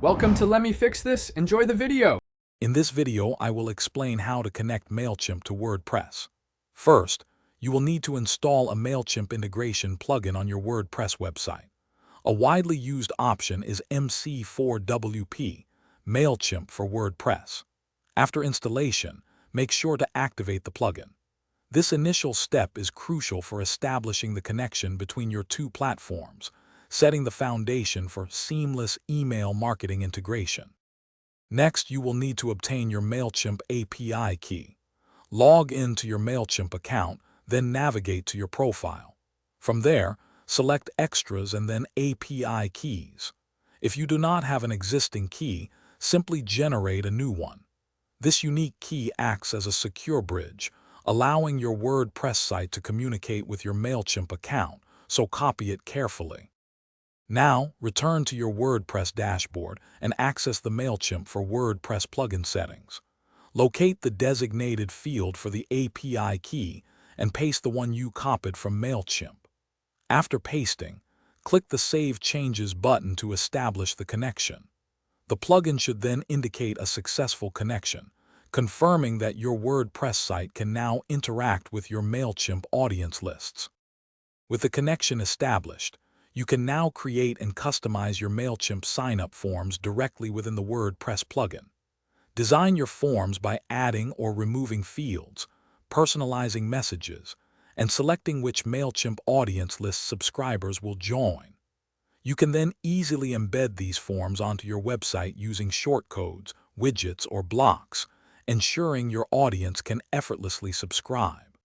Welcome to Let Me Fix This. Enjoy the video. In this video, I will explain how to connect Mailchimp to WordPress. First, you will need to install a Mailchimp integration plugin on your WordPress website. A widely used option is MC4WP, Mailchimp for WordPress. After installation, make sure to activate the plugin. This initial step is crucial for establishing the connection between your two platforms, setting the foundation for seamless email marketing integration. Next, you will need to obtain your Mailchimp API key. Log into your Mailchimp account, then navigate to your profile. From there, select Extras and then API keys. If you do not have an existing key, simply generate a new one. This unique key acts as a secure bridge, allowing your WordPress site to communicate with your Mailchimp account, so copy it carefully. Now, return to your WordPress dashboard and access the Mailchimp for WordPress plugin settings. Locate the designated field for the API key and paste the one you copied from Mailchimp. After pasting, click the Save Changes button to establish the connection. The plugin should then indicate a successful connection, confirming that your WordPress site can now interact with your Mailchimp audience lists. With the connection established, you can now create and customize your Mailchimp sign-up forms directly within the WordPress plugin. Design your forms by adding or removing fields, personalizing messages, and selecting which Mailchimp audience list subscribers will join. You can then easily embed these forms onto your website using shortcodes, widgets, or blocks, ensuring your audience can effortlessly subscribe.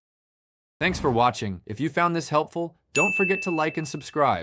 Thanks for watching. If you found this helpful, don't forget to like and subscribe.